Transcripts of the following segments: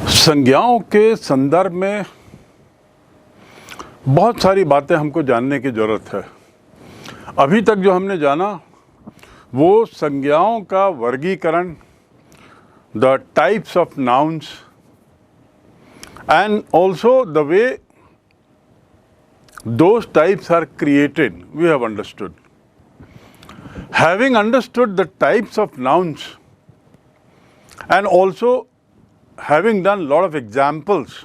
संज्ञाओं के संदर्भ में बहुत सारी बातें हमको जानने की ज़रूरत है। अभी तक जो हमने जाना वो संज्ञाओं का वर्गीकरण, the types of nouns and also the way those types are created, we have understood. Having understood the types of nouns and also having done a lot of examples,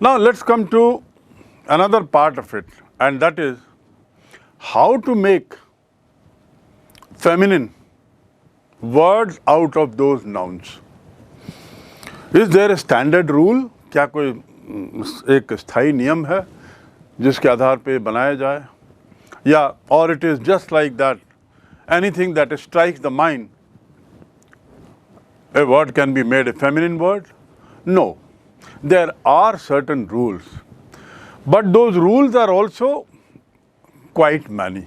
now let's come to another part of it, and that is how to make feminine words out of those nouns. Is there a standard rule? क्या कोई एक स्थायी नियम है जिसके आधार पे बनाया जाए, या और it is just like that anything that strikes the mind a word can be made a feminine word? No, there are certain rules, but those rules are also quite many.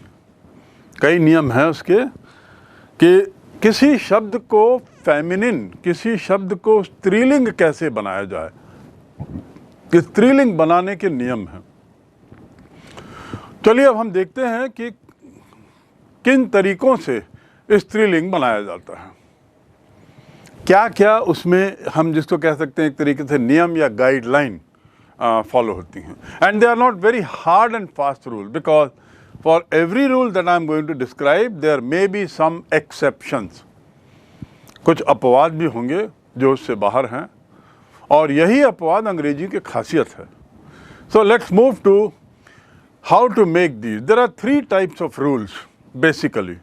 कई नियम हैं उसके कि किसी शब्द को फेमिनिन, किसी शब्द को स्त्रीलिंग कैसे बनाया जाए, कि स्त्रीलिंग बनाने के नियम हैं। चलिए अब हम देखते हैं कि किन तरीकों से स्त्रीलिंग बनाया जाता है, क्या क्या उसमें हम जिसको कह सकते हैं एक तरीके से नियम या गाइडलाइन फॉलो होती हैं। And they are not very hard and fast rule, because for every rule that I am going to describe there may be some exceptions. कुछ अपवाद भी होंगे जो उससे बाहर हैं, और यही अपवाद अंग्रेजी की खासियत है। So let's move to how to make these. There are three types of rules basically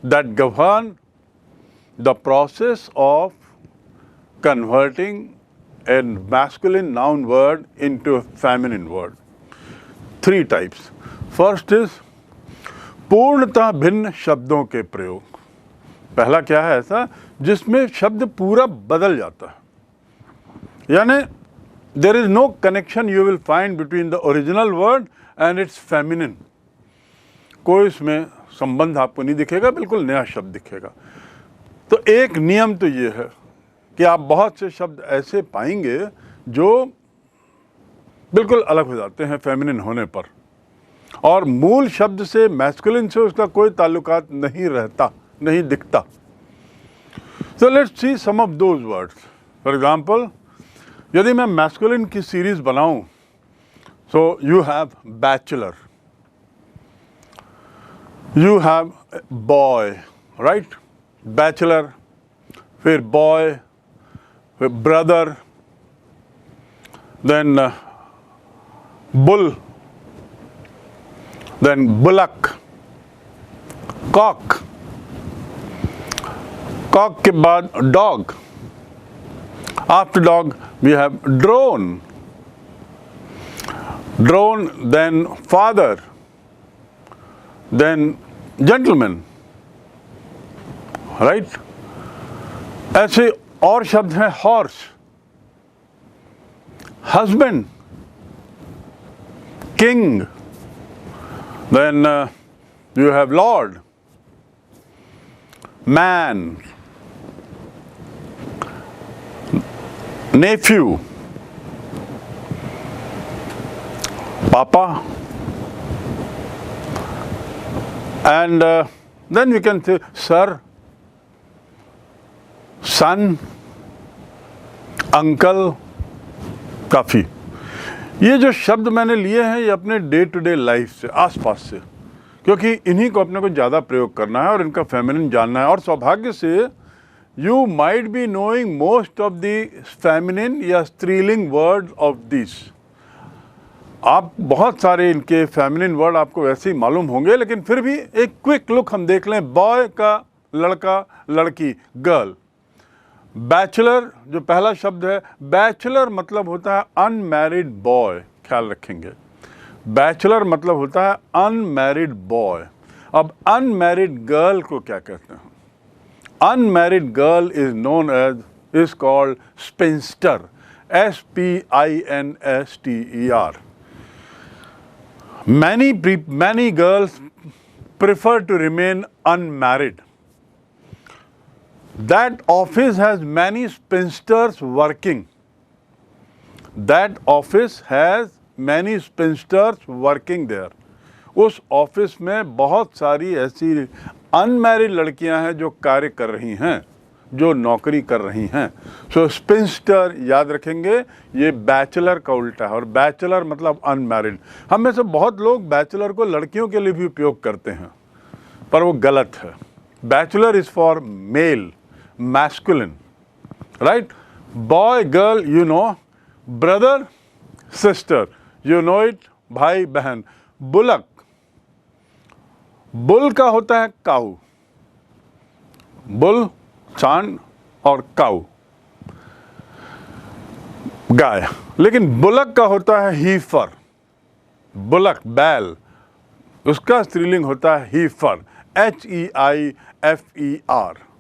that govern the process of converting a masculine noun word into a feminine word. Three types. First is पूर्णतः भिन्न शब्दों के प्रयोग। पहला क्या है ऐसा जिसमें शब्द पूरा बदल जाता है, यानी there is no connection you will find between the original word and its feminine. कोई इसमें संबंध आपको नहीं दिखेगा, बिल्कुल नया शब्द दिखेगा। तो एक नियम तो ये है कि आप बहुत से शब्द ऐसे पाएंगे जो बिल्कुल अलग हो जाते हैं फेमिनिन होने पर, और मूल शब्द से, मैस्कुलिन से उसका कोई ताल्लुकात नहीं रहता, नहीं दिखता। So let's see some of those words. For example, यदि मैं मैस्कुलिन की सीरीज बनाऊं, so you have bachelor, you have boy, right? Bachelor, फिर boy, फिर brother, then bull, then bullock, cock, cock के बाद dog, after dog we have drone, drone then father, then gentleman, right? ऐसे और शब्द हैं horse, husband, king, then you have lord, man, nephew, papa, and then we can say sir, son, uncle, काफ़ी। ये जो शब्द मैंने लिए हैं ये अपने डे टू डे लाइफ से, आसपास से, क्योंकि इन्हीं को अपने को ज़्यादा प्रयोग करना है और इनका फेमिनिन जानना है। और सौभाग्य से you might be knowing most of the feminine या स्त्रीलिंग वर्ड ऑफ दिस। आप बहुत सारे इनके फेमिनिन वर्ड आपको वैसे ही मालूम होंगे, लेकिन फिर भी एक क्विक लुक हम देख लें। बॉय का लड़का, लड़की, गर्ल। बैचलर जो पहला शब्द है, बैचलर मतलब होता है अनमैरिड बॉय, ख्याल रखेंगे। बैचलर मतलब होता है अनमैरिड बॉय। अब अनमैरिड गर्ल को क्या कहते हैं? Unmarried girl is known as, is called spinster, S-P-I-N-S-T-E-R. Many girls prefer to remain unmarried. That office has many spinsters working. That office has many spinsters working there. उस office में बहुत सारी ऐसी unmarried लड़कियां हैं जो कार्य कर रही हैं, जो नौकरी कर रही हैं. सो स्पिंस्टर याद रखेंगे, ये बैचलर का उल्टा है, और बैचलर मतलब अनमैरिड. हम में से बहुत लोग बैचलर को लड़कियों के लिए भी उपयोग करते हैं, पर वो गलत है. Bachelor is for male, masculine, right. Boy girl you know, brother sister you know it, भाई बहन. बुलक, बुल का होता है काऊ, बुल सांड और काऊ गाय. लेकिन बुलक का होता है हीफर. बुलक बैल, उसका स्त्रीलिंग होता है हीफर, HEIFER.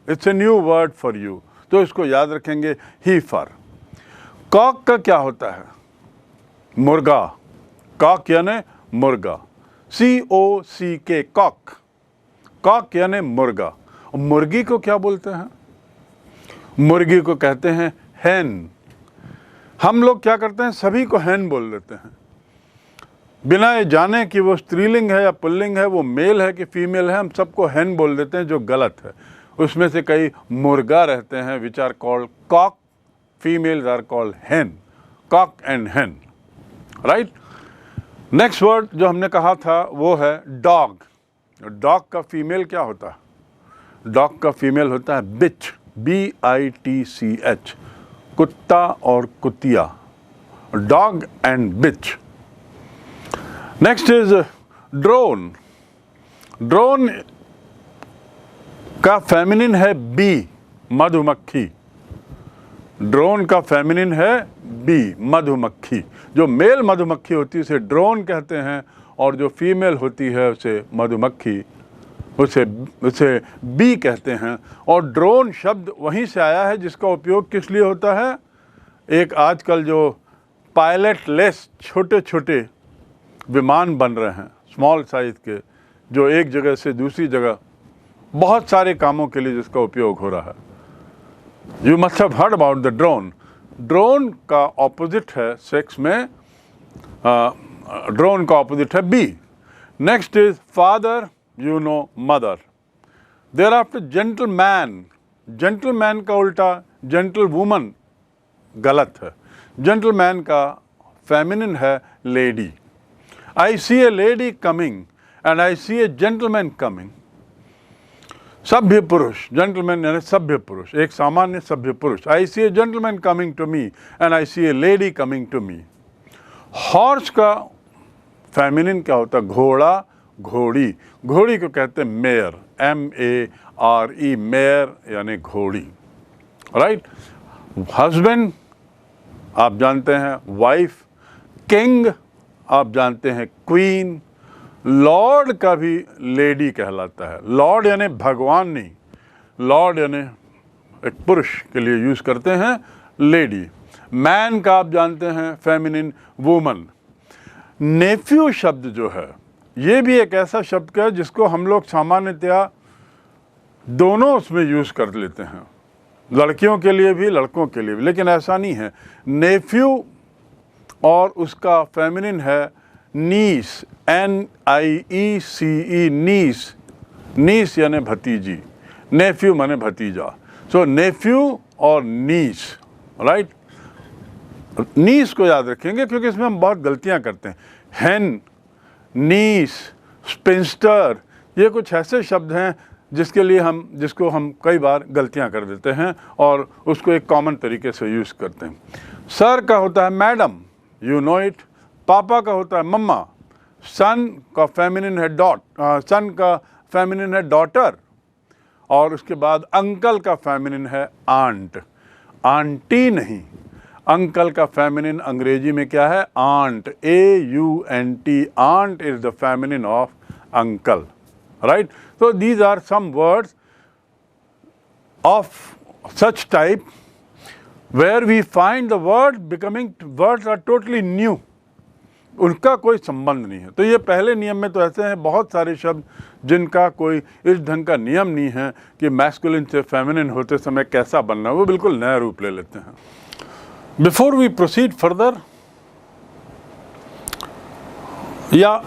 It's a new word for you, तो इसको याद रखेंगे, हीफर. कॉक का क्या होता है? मुर्गा. कॉक यानी मुर्गा, COCK, कॉक. कॉक यानी मुर्गा. और मुर्गी को क्या बोलते हैं? मुर्गी को कहते हैं हैन. हम लोग क्या करते हैं, सभी को हैन बोल देते हैं, बिना ये जाने कि वो स्त्रीलिंग है या पुल्लिंग है, वो मेल है कि फीमेल है. हम सबको हैन बोल देते हैं, जो गलत है. उसमें से कई मुर्गा रहते हैं which are called cock, females are called hen. Cock and hen, right. Next word जो हमने कहा था वो है डॉग. डॉग का फीमेल क्या होता है? डॉग का फीमेल होता है बिच, BITCH, कुत्ता और कुतिया. Dog and bitch. Next is drone. Drone का फेमिनिन है बी, मधुमक्खी. ड्रोन का फेमिनिन है बी, मधुमक्खी. जो मेल मधुमक्खी होती है उसे ड्रोन कहते हैं, और जो फीमेल होती है उसे मधुमक्खी, उसे बी कहते हैं. और ड्रोन शब्द वहीं से आया है जिसका उपयोग किस लिए होता है? एक आजकल जो पायलट लेस छोटे छोटे विमान बन रहे हैं, स्मॉल साइज के, जो एक जगह से दूसरी जगह बहुत सारे कामों के लिए जिसका उपयोग हो रहा है. You must have heard about the drone. Drone का ऑपोजिट है सेक्स में, ड्रोन का ऑपोजिट है bee. Next is father, you know mother. There after gentleman. Gentleman का उल्टा जेंटल वुमन, गलत है. जेंटलमैन का फेमिनिन है lady. I see a lady coming and I see a gentleman coming. सभ्य पुरुष, जेंटलमैन यानी सभ्य पुरुष, एक सामान्य सभ्य पुरुष. I see a gentleman coming to me and I see a lady coming to me. Horse का फेमिनिन क्या होता है? घोड़ा, घोड़ी. घोड़ी को कहते हैं मेयर, MARE, मेयर यानी घोड़ी, राइट. हस्बैंड आप जानते हैं वाइफ. किंग आप जानते हैं क्वीन. लॉर्ड का भी लेडी कहलाता है. लॉर्ड यानी भगवान नहीं, लॉर्ड यानी एक पुरुष के लिए यूज करते हैं लेडी. मैन का आप जानते हैं फेमिनिन वुमन. नेफ्यू शब्द जो है ये भी एक ऐसा शब्द है जिसको हम लोग सामान्यतया दोनों उसमें यूज कर लेते हैं, लड़कियों के लिए भी लड़कों के लिए भी, लेकिन ऐसा नहीं है. नेफ्यू और उसका फेमिनिन है नीस, NIECE, नीस. नीस यानी भतीजी, नेफ्यू माने भतीजा. सो नेफ्यू और नीस, राइट. नीस को याद रखेंगे क्योंकि इसमें हम बहुत गलतियां करते हैं. हैन, नीस, स्पिंस्टर, ये कुछ ऐसे शब्द हैं जिसको हम कई बार गलतियां कर देते हैं और उसको एक कॉमन तरीके से यूज़ करते हैं. सर का होता है मैडम, यू नो इट. पापा का होता है मम्मा. सन का फेमिनिन है सन का फेमिनिन है डॉटर. और उसके बाद अंकल का फेमिनिन है आंट. आंटी नहीं, अंकल का फेमिनिन अंग्रेजी में क्या है? Aunt, AUNT. Aunt is the feminine of uncle, right. So these are some words of such type where we find the words are totally new. उनका कोई संबंध नहीं है। तो ये पहले नियम में तो ऐसे हैं बहुत सारे शब्द जिनका कोई इस ढंग का नियम नहीं है कि मैस्कुलिन से फेमिनिन होते समय कैसा बनना है, वो बिल्कुल नया रूप ले लेते हैं। बिफोर वी प्रोसीड फर्दर, या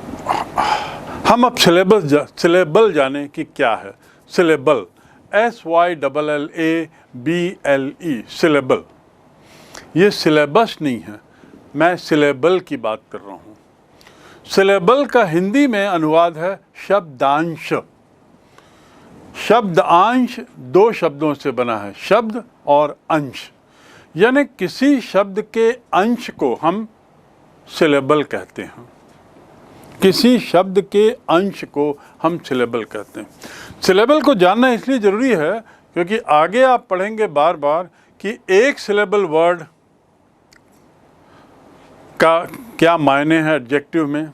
हम अब सिलेबल जाने कि क्या है। Syllable, SYLLABLE, syllable. ये सिलेबस नहीं है, मैं सिलेबल की बात कर रहा हूँ। सिलेबल का हिंदी में अनुवाद है शब्दांश। शब्दांश दो शब्दों से बना है, शब्द और अंश, यानी किसी शब्द के अंश को हम सिलेबल कहते हैं। किसी शब्द के अंश को हम सिलेबल कहते हैं। सिलेबल को जानना इसलिए ज़रूरी है क्योंकि आगे आप पढ़ेंगे बार बार कि एक सिलेबल वर्ड का क्या मायने हैं एडजेक्टिव में,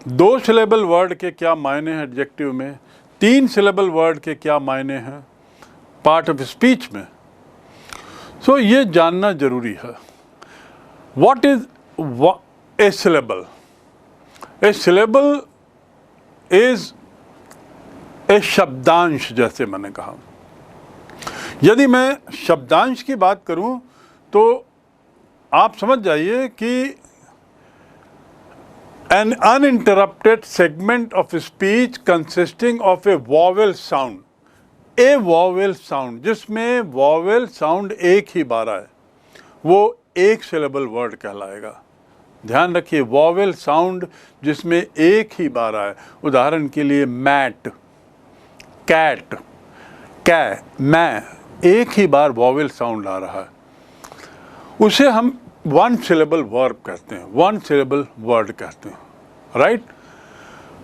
दो सिलेबल वर्ड के क्या मायने हैं एडजेक्टिव में, तीन सिलेबल वर्ड के क्या मायने हैं पार्ट ऑफ स्पीच में। सो ये जानना जरूरी है। What is a syllable? A syllable is a शब्दांश, जैसे मैंने कहा। यदि मैं शब्दांश की बात करूं तो आप समझ जाइए कि an uninterrupted segment of speech consisting of a vowel sound, a vowel sound, जिसमें vowel sound एक ही बार आए, वो एक syllable word कहलाएगा। ध्यान रखिए, vowel sound जिसमें एक ही बार आए, उदाहरण के लिए मैट, कैट, कै, मैं, एक ही बार vowel sound आ रहा है, उसे हम वन सिलेबल वर्ब कहते हैं, वन सिलेबल वर्ड कहते हैं, right.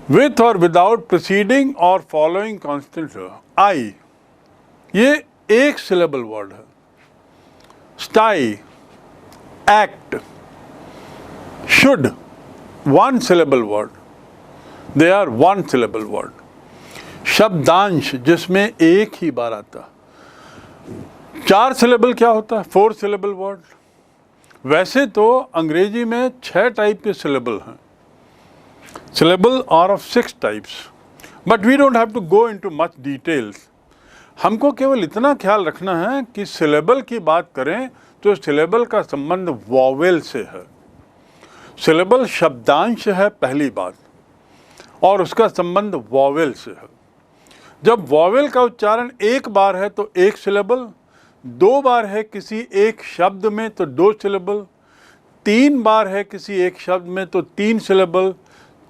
With or without preceding और फॉलोइंग कॉन्स्टेंट आई, ये एक सिलेबल वर्ड है। Sty, act, should, one syllable word, they are one syllable word. शब्दांश जिसमें एक ही बार आता। चार सिलेबल क्या होता है? Four syllable word. वैसे तो अंग्रेजी में 6 टाइप के सिलेबल हैं। Syllable are of 6 types, but we don't have to go into much details. हमको केवल इतना ख्याल रखना है कि सिलेबल की बात करें तो सिलेबल का संबंध वॉवेल से है। सिलेबल शब्दांश है पहली बात, और उसका संबंध वॉवेल से है। जब वॉवेल का उच्चारण एक बार है तो एक सिलेबल, दो बार है किसी एक शब्द में तो दो सिलेबल, तीन बार है किसी एक शब्द में तो तीन सिलेबल,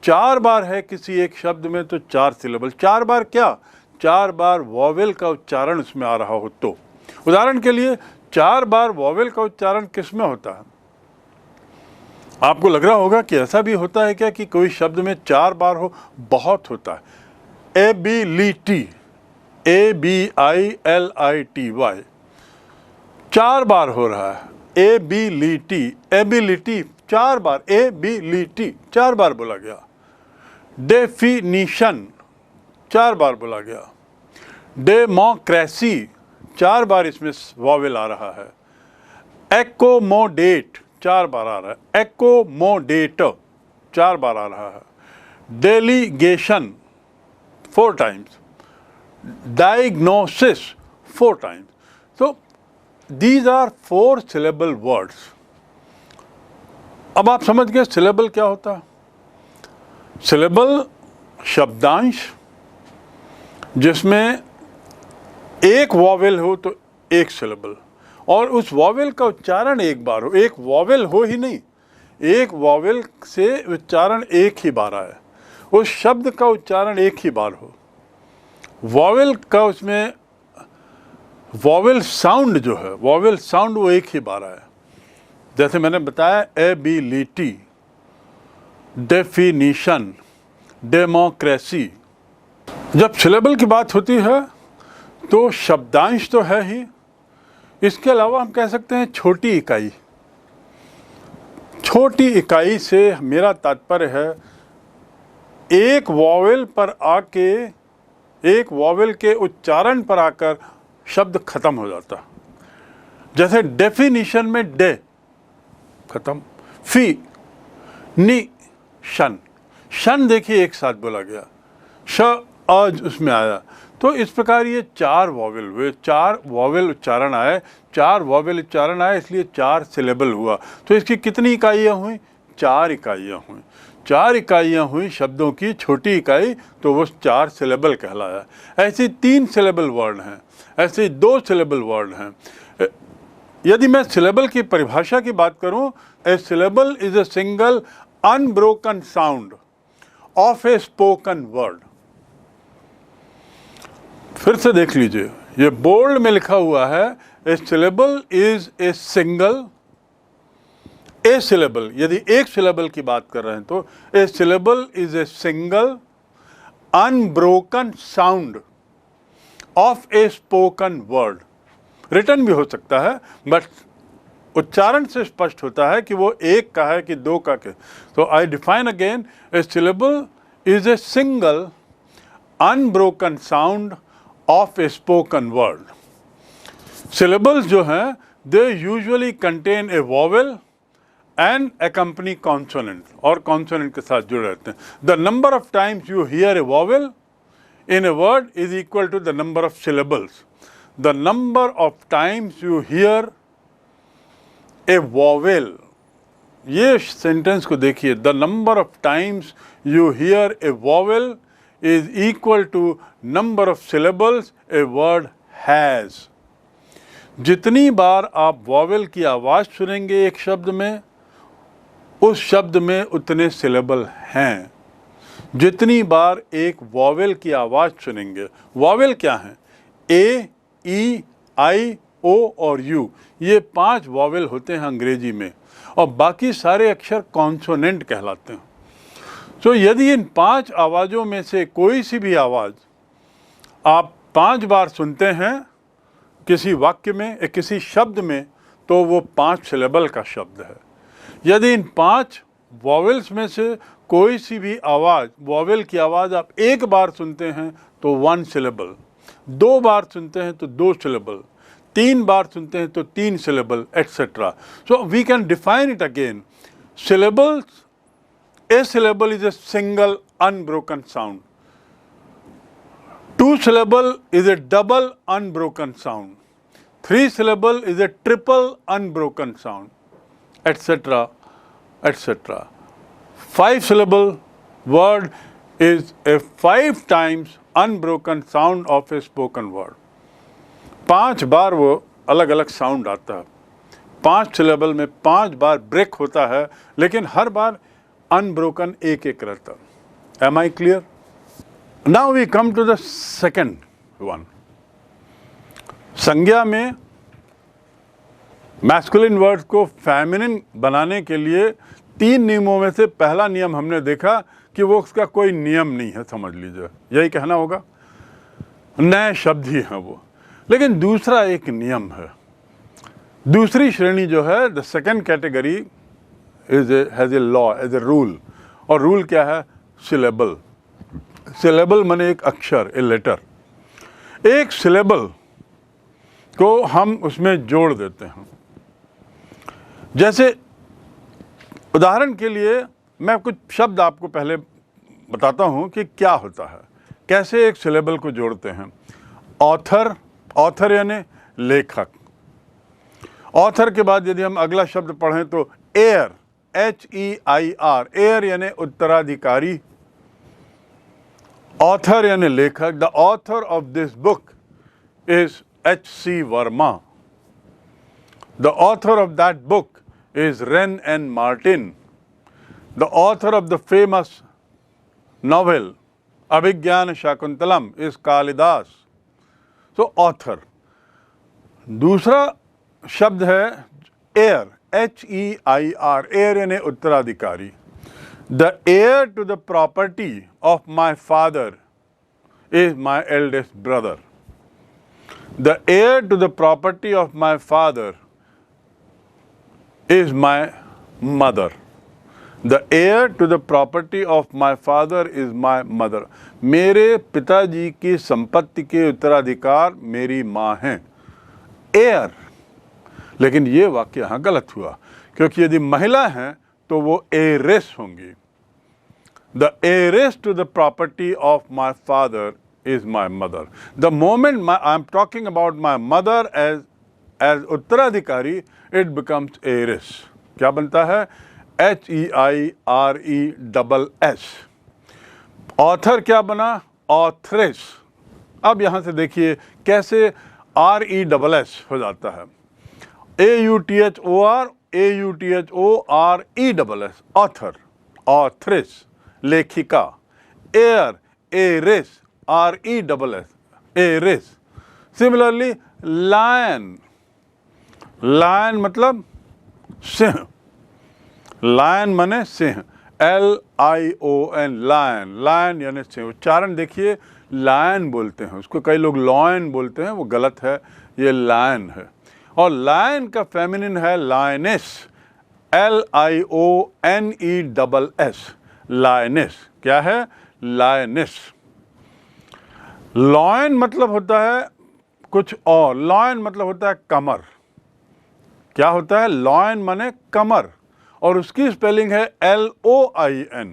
चार बार है किसी एक शब्द में तो चार सिलेबल। चार बार क्या? चार बार वॉवेल का उच्चारण उसमें आ रहा हो तो। उदाहरण के लिए, चार बार वॉवेल का उच्चारण किस में होता है? आपको लग रहा होगा कि ऐसा भी होता है क्या कि कोई शब्द में चार बार हो? बहुत होता है। एबिलिटी, ABILITY, चार बार हो रहा है। एबिलिटी, एबिलिटी चार बार, एबिलिटी चार बार बोला गया। डेफिनिशन चार बार बोला गया। डेमोक्रेसी चार बार इसमें वॉवेल आ रहा है। एकोमोडेट चार बार आ रहा है। एकोमोडेट चार बार आ रहा है। Delegation 4 times. Diagnosis 4 times. तो these are 4 syllable words। अब आप समझ गए सिलेबल क्या होता है। सिलेबल शब्दांश जिसमें एक वॉवेल हो तो एक सिलेबल, और उस वॉवेल का उच्चारण एक बार हो। एक वॉवेल हो ही नहीं, एक वॉवेल से उच्चारण एक ही बार आए, उस शब्द का उच्चारण एक ही बार हो। वॉवेल का उसमें वॉवेल साउंड जो है, वॉवेल साउंड वो एक ही बार आया। जैसे मैंने बताया, एबिलिटी, डेफिनिशन, डेमोक्रेसी। जब सिलेबल की बात होती है तो शब्दांश तो है ही, इसके अलावा हम कह सकते हैं छोटी इकाई। छोटी इकाई से मेरा तात्पर्य है एक वॉवेल पर आके, एक वॉवेल के उच्चारण पर आकर शब्द खत्म हो जाता। जैसे डेफिनिशन में डे खत्म, फी, नि शन, शन देखिए एक साथ बोला गया, श आज उसमें आया, तो इस प्रकार ये 4 वॉवेल हुए, 4 वॉवेल उच्चारण आए, 4 वॉवेल उच्चारण आए, इसलिए 4 सिलेबल हुआ। तो इसकी कितनी इकाइयाँ हुई? 4 इकाइयाँ हुई। 4 इकाइयाँ हुई शब्दों की, छोटी इकाई, तो वो 4 सिलेबल कहलाया। ऐसे 3 सिलेबल वर्ड हैं, ऐसे 2 सिलेबल वर्ड हैं। यदि मैं सिलेबल की परिभाषा की बात करूं, a syllable is a single unbroken sound of a spoken word. फिर से देख लीजिए, ये बोल्ड में लिखा हुआ है, a syllable is a single, a syllable, यदि एक सिलेबल की बात कर रहे हैं तो a syllable is a single unbroken sound of a spoken word. Return भी हो सकता है, बट उच्चारण से स्पष्ट होता है कि वो एक का है कि 2 का के। तो I define again, A syllable is a single unbroken sound of a spoken word. Syllables जो हैं, they usually contain a vowel and accompany consonant, और कॉन्सोनेंट के साथ जुड़े रहते हैं। The number of times you here A vowel in a word is equal to the number of syllables. The number of times you hear a vowel, ये sentence को देखिए, the number of times you hear a vowel is equal to number of syllables a word has. जितनी बार आप vowel की आवाज़ सुनेंगे एक शब्द में, उस शब्द में उतने सिलेबल हैं। जितनी बार एक वॉवेल की आवाज़ सुनेंगे, वॉवेल क्या हैं? ए, ई, आई, ओ और यू, ये 5 वॉवेल होते हैं अंग्रेजी में, और बाकी सारे अक्षर कॉन्सोनेंट कहलाते हैं। तो यदि इन 5 आवाज़ों में से कोई सी भी आवाज़ आप 5 बार सुनते हैं किसी वाक्य में, किसी शब्द में, तो वो 5 सिलेबल का शब्द है। यदि इन 5 वॉवेल्स में से कोई सी भी आवाज़, वॉवेल की आवाज़ आप एक बार सुनते हैं तो 1 सिलेबल, 2 बार सुनते हैं तो 2 सिलेबल, 3 बार सुनते हैं तो 3 syllable, etcetera. So we can define it again. Syllables, a syllable is a single unbroken sound, 2 syllable is a double unbroken sound, 3 syllable is a triple unbroken sound, etc., etc. 5 syllable word is a 5 times unbroken sound of a spoken word. 5 बार वो अलग अलग sound आता है, 5 syllable में 5 बार break होता है, लेकिन हर बार unbroken एक एक रहता है। Am I clear? Now we come to the second one. संज्ञा में मैस्कुलिन वर्ड्स को फेमिनिन बनाने के लिए 3 नियमों में से पहला नियम हमने देखा कि वो उसका कोई नियम नहीं है, समझ लीजिए, यही कहना होगा, नए शब्द ही हैं वो। लेकिन दूसरा एक नियम है, दूसरी श्रेणी जो है, the second category has a law, as a rule. और रूल क्या है? सिलेबल। सिलेबल माने एक अक्षर, ए लेटर। एक सिलेबल को हम उसमें जोड़ देते हैं। जैसे उदाहरण के लिए मैं कुछ शब्द आपको पहले बताता हूं कि क्या होता है, कैसे एक सिलेबल को जोड़ते हैं। ऑथर, ऑथर यानी लेखक। ऑथर के बाद यदि हम अगला शब्द पढ़ें तो एयर, HEIR, एयर यानी उत्तराधिकारी। ऑथर यानी लेखक। The author of this book is H.C. Verma. The author of that book is Wren and Martin. The author of the famous novel Abhigyan Shakuntalam is Kalidas. So author. दूसरा शब्द है heir, HEIR, heir यानी उत्तराधिकारी। The heir to the property of my father is my eldest brother. The heir to the property of my father is my mother. The heir to the property of my father is my mother. मेरे पिताजी की संपत्ति के उत्तराधिकार मेरी माँ हैं। heir। लेकिन ये वाक्य यहाँ गलत हुआ, क्योंकि यदि महिला हैं तो वो हेiress होंगी। The heiress to the property of my father is my mother. The moment I am talking about my mother as उत्तराधिकारी, इट बिकम्स heiress। क्या बनता है? HEIRESS। ऑथर क्या बना? ऑथरेस। अब यहाँ से देखिए कैसे RESS हो जाता है। AUTHOR AUTHORESS, ऑथर, ऑथरेस, लेखिका। Air, heiress, RESS, heiress. Similarly lion, lion मतलब सिंह, लायन माने सिंह, LION, लायन, लायन यानी सिंह। उच्चारण देखिए, लायन बोलते हैं, उसको कई लोग लॉयन बोलते हैं, वो गलत है, ये लायन है। और लायन का फेमिनिन है लायनेस, LIONESS, लायनेस। क्या है? लायनेस। लॉयन मतलब होता है कुछ और, लॉयन मतलब होता है कमर। क्या होता है? लॉयन माने कमर, और उसकी स्पेलिंग है LOIN।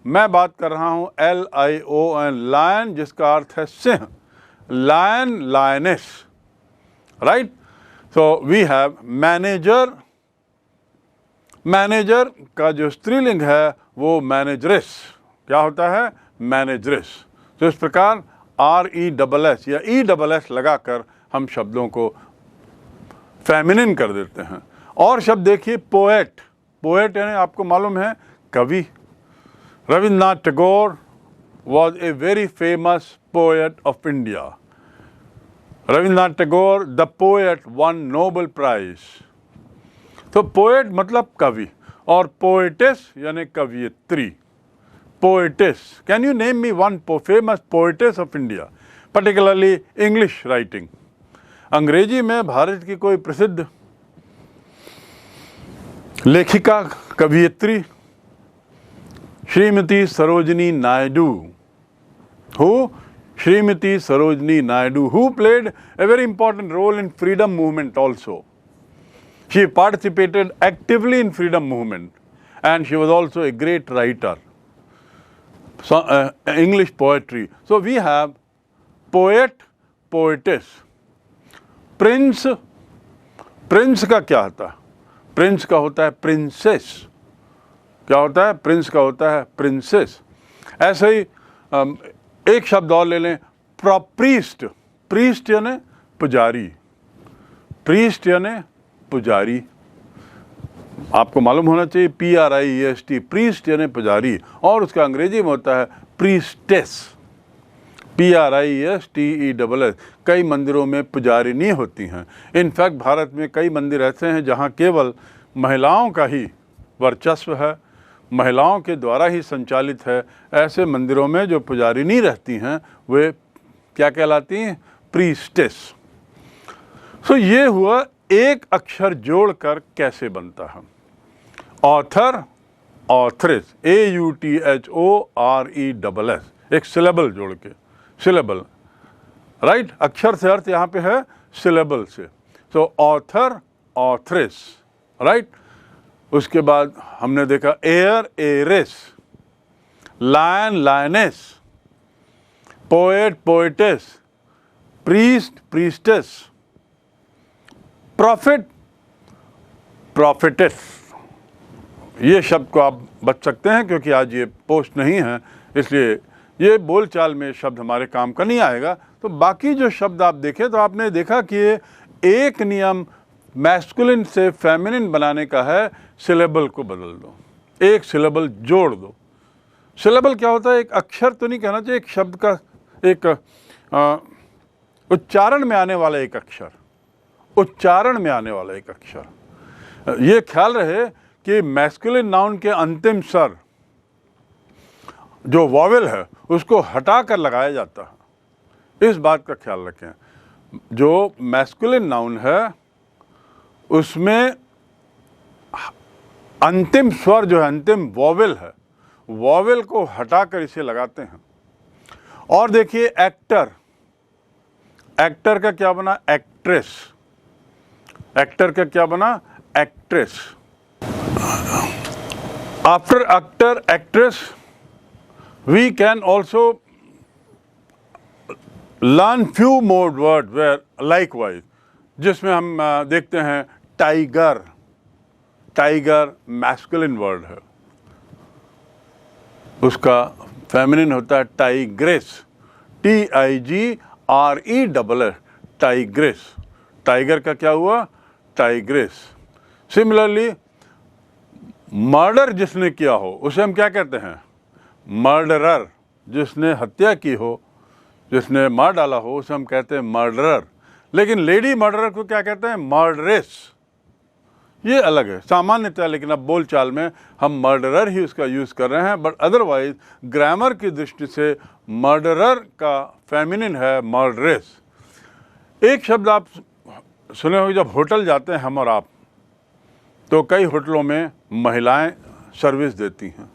मैं बात कर रहा हूं LION, लायन, जिसका अर्थ है सिंह। Lion, lioness, right. So we have manager. Manager का जो स्त्रीलिंग है वो मैनेजरेस। क्या होता है? मैनेजरेस। तो इस प्रकार RESS या ESS लगाकर हम शब्दों को फेमिनिन कर देते हैं। और शब्द देखिए, पोएट। पोएट यानी आपको मालूम है कवि। Rabindranath Tagore was a very famous poet of India. Rabindranath Tagore, the poet, won Nobel prize. तो पोएट मतलब कवि, और पोएटेस यानी कवियत्री। Poetess, can you name me one famous poetess of India, particularly English writing? अंग्रेजी में भारत की कोई प्रसिद्ध लेखिका, कवियत्री, Shrimati Sarojini Naidu. Who? Srimati Sarojini Naidu, who played a very important role in freedom movement also. She participated actively in freedom movement, and she was also a great writer, so, English poetry. So we have poet, poetess. Prince, prince का क्या होता है? Prince का होता है princess. क्या होता है? Prince का होता है princess. ऐसे ही एक शब्द और ले लें, प्रीस्ट। प्रीस्ट यानी पुजारी, प्रीस्ट यानी पुजारी। आपको मालूम होना चाहिए PRIEST, प्रीस्ट यानी पुजारी, और उसका अंग्रेजी में होता है प्रीस्टेस, PRISTESS। कई मंदिरों में पुजारिनी होती हैं। इनफैक्ट भारत में कई मंदिर ऐसे हैं जहाँ केवल महिलाओं का ही वर्चस्व है, महिलाओं के द्वारा ही संचालित है। ऐसे मंदिरों में जो पुजारिनी रहती हैं वे क्या कहलाती हैं? प्रीस्टेस। सो ये हुआ एक अक्षर जोड़कर कैसे बनता है। ऑथर, ऑथरेस, AUTHORESS, एक सिलेबल जोड़ के, सिलेबल, राइट। अक्षर से अर्थ यहाँ पे है सिलेबल से। So author, authoress, right. उसके बाद हमने देखा air, heiress, lion, lioness, poet, poetess, priest, priestess, prophet, prophetess. ये शब्द को आप बच सकते हैं क्योंकि आज ये पोस्ट नहीं है, इसलिए ये बोलचाल में शब्द हमारे काम का नहीं आएगा। तो बाकी जो शब्द आप देखें तो आपने देखा कि एक नियम मैस्कुलिन से फेमिनिन बनाने का है, सिलेबल को बदल दो, एक सिलेबल जोड़ दो। सिलेबल क्या होता है? एक अक्षर तो नहीं कहना चाहिए, एक शब्द का एक उच्चारण में आने वाला एक अक्षर, उच्चारण में आने वाला एक अक्षर। ये ख्याल रहे कि मैस्कुलिन नाउन के अंतिम स्वर जो वॉवेल है उसको हटा कर लगाया जाता है, इस बात का ख्याल रखें। जो मैस्कुलिन नाउन है उसमें अंतिम स्वर जो है, अंतिम वॉवेल है, वॉवेल को हटाकर इसे लगाते हैं। और देखिए एक्टर, एक्टर का क्या बना? एक्ट्रेस। एक्टर का क्या बना? Actress. After actor, actress, we can also learn few more words where likewise, जिसमें हम देखते हैं टाइगर, टाइगर मैस्कुलिन वर्ड है, उसका फेमिनिन होता है टाइग्रेस, TIGRESS, टाइग्रेस। टाइगर का क्या हुआ? टाइग्रेस। सिमिलरली मर्डर जिसने किया हो उसे हम क्या कहते हैं? मर्डरर। जिसने हत्या की हो, जिसने मार डाला हो, उसे हम कहते हैं मर्डरर। लेकिन लेडी मर्डरर को क्या कहते हैं? मर्डरेस। ये अलग है सामान्यतः, लेकिन अब बोलचाल में हम मर्डरर ही उसका यूज़ कर रहे हैं, बट अदरवाइज ग्रामर की दृष्टि से मर्डरर का फेमिनिन है मर्डरेस। एक शब्द आप सुने होंगे, जब होटल जाते हैं हम और आप, तो कई होटलों में महिलाएं सर्विस देती हैं।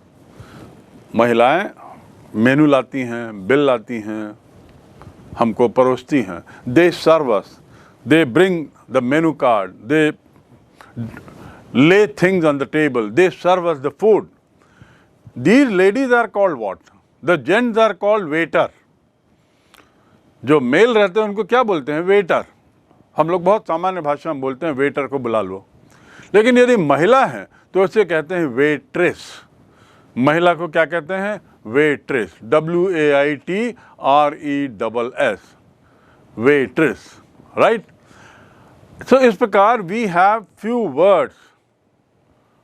महिलाएं मेनू लाती हैं, बिल लाती हैं, हमको परोसती हैं। They serve us, they bring the menu card, they lay things on the table, they serve us the food. These ladies are called what? The gents are called waiter. जो मेल रहते हैं उनको क्या बोलते हैं? वेटर। हम लोग बहुत सामान्य भाषा में बोलते हैं वेटर को बुला लो, लेकिन यदि महिला है तो उसे कहते हैं वेट्रेस। महिला को क्या कहते हैं? Waitress, WAITRESS, waitress, right. So, इस प्रकार we have few words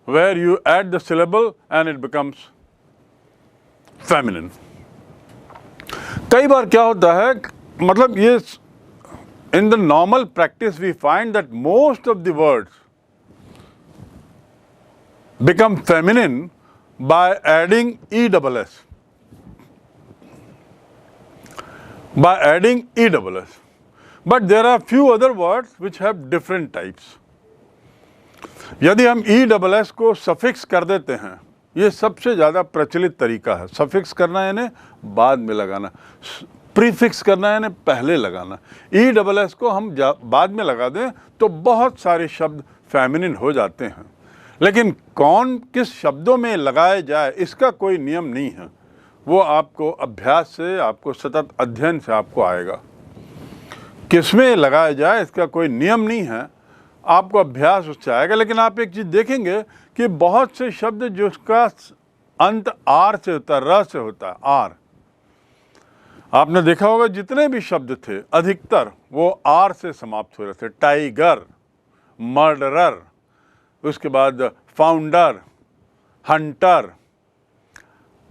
where you add the syllable and it becomes feminine. कई बार क्या होता है, मतलब ये in the normal practice we find that most of the words become feminine by adding ESS. By adding ESS. But there are few other words which have different types. यदि हम ESS को suffix कर देते हैं, ये सबसे ज़्यादा प्रचलित तरीका है। सफिक्स करना यानी बाद में लगाना, प्रीफिक्स करना यानी पहले लगाना। ESS को हम बाद में लगा दें तो बहुत सारे शब्द फेमिनिन हो जाते हैं, लेकिन कौन किस शब्दों में लगाए जाए इसका कोई नियम नहीं है। वो आपको अभ्यास से, आपको सतत अध्ययन से आपको आएगा। किसमें लगाया जाए इसका कोई नियम नहीं है, आपको अभ्यास उससे आएगा। लेकिन आप एक चीज़ देखेंगे कि बहुत से शब्द जिसका अंत आर से होता है, र से होता है, आर। आपने देखा होगा जितने भी शब्द थे अधिकतर वो आर से समाप्त हो रहे थे। टाइगर, मर्डरर, उसके बाद founder, Hunter,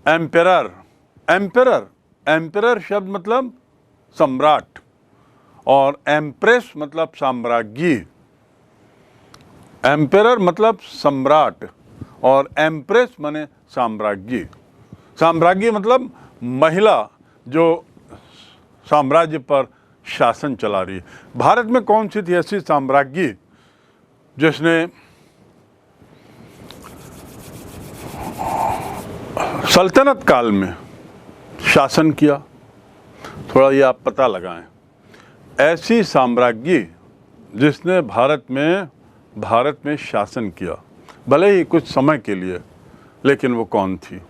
emperor. Emperor, emperor शब्द मतलब सम्राट, और एम्प्रेस मतलब साम्राज्ञी। एम्परर मतलब सम्राट और एम्प्रेस माने साम्राज्ञी। साम्राज्ञी मतलब महिला जो साम्राज्य पर शासन चला रही है। भारत में कौन सी थी ऐसी साम्राज्ञी जिसने सल्तनत काल में शासन किया? थोड़ा ये आप पता लगाएं। ऐसी साम्राज्ञी जिसने भारत में शासन किया, भले ही कुछ समय के लिए, लेकिन वो कौन थी?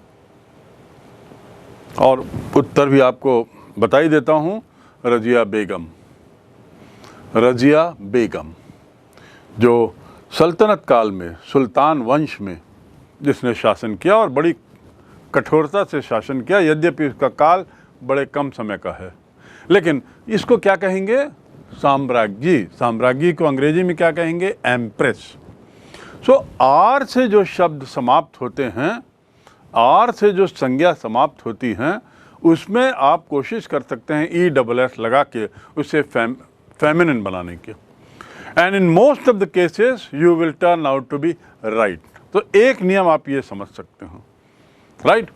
और उत्तर भी आपको बता ही देता हूँ, रजिया बेगम। रजिया बेगम जो सल्तनत काल में, सुल्तान वंश में जिसने शासन किया और बड़ी कठोरता से शासन किया, यद्यपि उसका काल बड़े कम समय का है, लेकिन इसको क्या कहेंगे? साम्राज्ञी। साम्राज्ञी को अंग्रेजी में क्या कहेंगे? एम्प्रेस। सो आर से जो शब्द समाप्त होते हैं, आर से जो संज्ञा समाप्त होती हैं, उसमें आप कोशिश कर सकते हैं ESS लगा के उसे फेमिनिन बनाने की। And in most of the cases you will turn out to be right. तो एक नियम आप ये समझ सकते हो, राइट।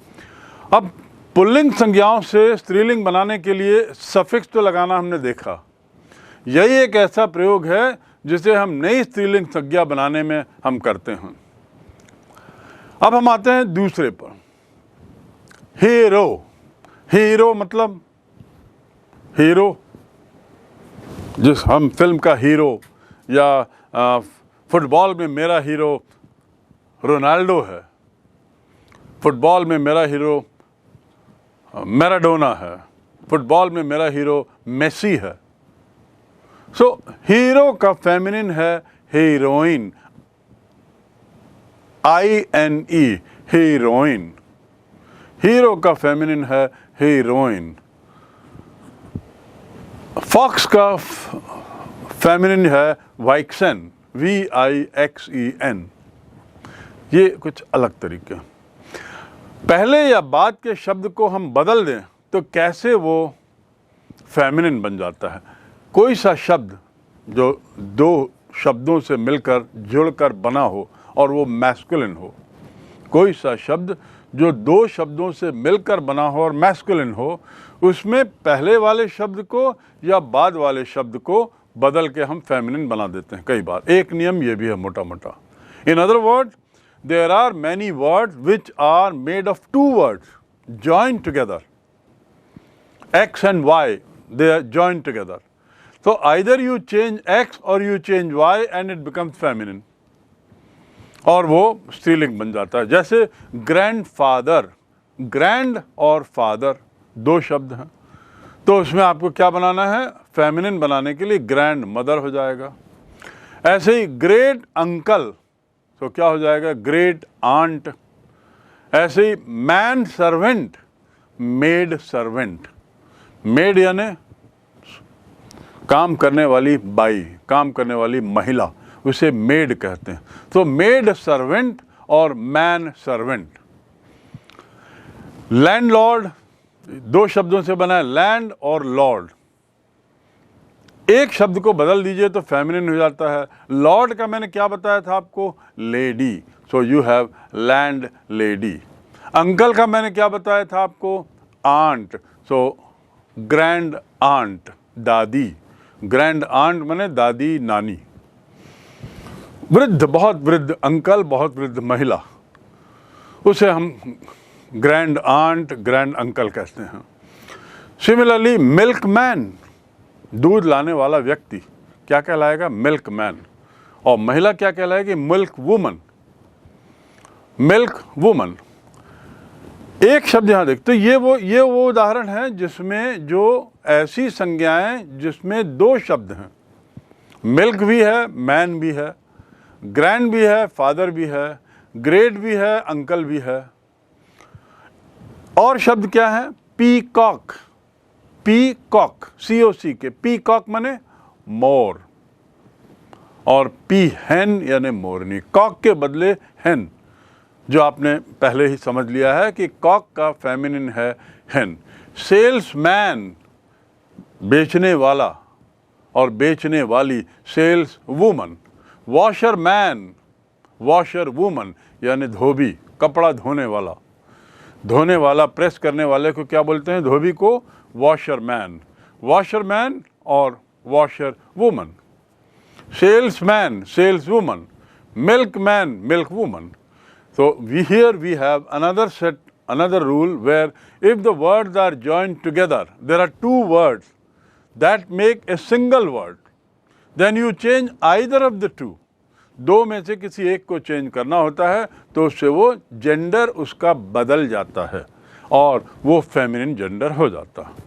अब पुल्लिंग संज्ञाओं से स्त्रीलिंग बनाने के लिए सफिक्स तो लगाना हमने देखा। यही एक ऐसा प्रयोग है जिसे हम नई स्त्रीलिंग संज्ञा बनाने में हम करते हैं। अब हम आते हैं दूसरे पर, हीरो। हीरो मतलब हीरो, जिस हम फिल्म का हीरो, या फुटबॉल में मेरा हीरो रोनाल्डो है, फुटबॉल में मेरा हीरो मैराडोना है, फुटबॉल में मेरा हीरो मेसी है। सो हीरो का फेमिनिन है हीरोइन, INE, हीरोइन। हीरो का फेमिनिन है हीरोइन। फॉक्स का फेमिनिन है वाइक्सन, VIXEN। ये कुछ अलग तरीके। पहले या बाद के शब्द को हम बदल दें तो कैसे वो फेमिनिन बन जाता है। कोई सा शब्द जो दो शब्दों से मिलकर जुड़कर बना हो और वो मैस्कुलिन हो, कोई सा शब्द जो दो शब्दों से मिलकर बना हो और मैस्कुलिन हो, उसमें पहले वाले शब्द को या बाद वाले शब्द को बदल के हम फेमिनिन बना देते हैं कई बार। एक नियम ये भी है मोटा मोटा। In other words, there are many words which are made of two words joined together. X and Y, they are joined together. So either you change X or you change Y and it becomes feminine. और वो स्त्रीलिंग बन जाता है। जैसे grandfather, grand और father दो शब्द हैं, तो उसमें आपको क्या बनाना है, फेमिनिन बनाने के लिए ग्रैंड मदर हो जाएगा। ऐसे ही ग्रेट अंकल, तो क्या हो जाएगा, ग्रेट आंट। ऐसे ही man servant, maid servant. Maid यानी काम करने वाली बाई, काम करने वाली महिला, उसे मेड कहते हैं। तो मेड सर्वेंट और मैन सर्वेंट। लैंडलॉर्ड दो शब्दों से बना है, लैंड और लॉर्ड। एक शब्द को बदल दीजिए तो फेमिनिन हो जाता है। लॉर्ड का मैंने क्या बताया था आपको, lady, so you have land lady. Uncle का मैंने क्या बताया था आपको, आंट, सो ग्रैंड आंट, दादी। ग्रैंड आंट माने दादी नानी। वृद्ध, बहुत वृद्ध अंकल, बहुत वृद्ध महिला, उसे हम ग्रैंड आंट, ग्रैंड अंकल कहते हैं। सिमिलरली मिल्क मैन, दूध लाने वाला व्यक्ति क्या कहलाएगा, मिल्क मैन। और महिला क्या कहलाएगी, मिल्क वुमन, मिल्क वुमन। एक शब्द यहाँ देख, तो ये वो उदाहरण है जिसमें जो ऐसी संज्ञाएं जिसमें दो शब्द हैं, मिल्क भी है, मैन भी है, ग्रैंड भी है, फादर भी है, ग्रेट भी है, अंकल भी है। और शब्द क्या है, पीकॉक, पीकॉक, COC के, पीकॉक माने मोर, और पी हैन यानी मोरनी। कॉक के बदले हैन, जो आपने पहले ही समझ लिया है कि कॉक का फेमिनिन है हैन। सेल्समैन, बेचने वाला और बेचने वाली, sales woman. Washerman, washer woman यानी धोबी, कपड़ा धोने वाला। धोने वाला, प्रेस करने वाले को क्या बोलते हैं, धोबी को वॉशरमैन। वॉशरमैन और washer woman. Salesman, sales woman. Milkman, milk woman. So here we have another rule where if the words are joined together, there are two words that make a single word, then you change either of the two. दो में से किसी एक को change करना होता है तो उससे वो जेंडर उसका बदल जाता है और वो फेमिनिन जेंडर हो जाता है।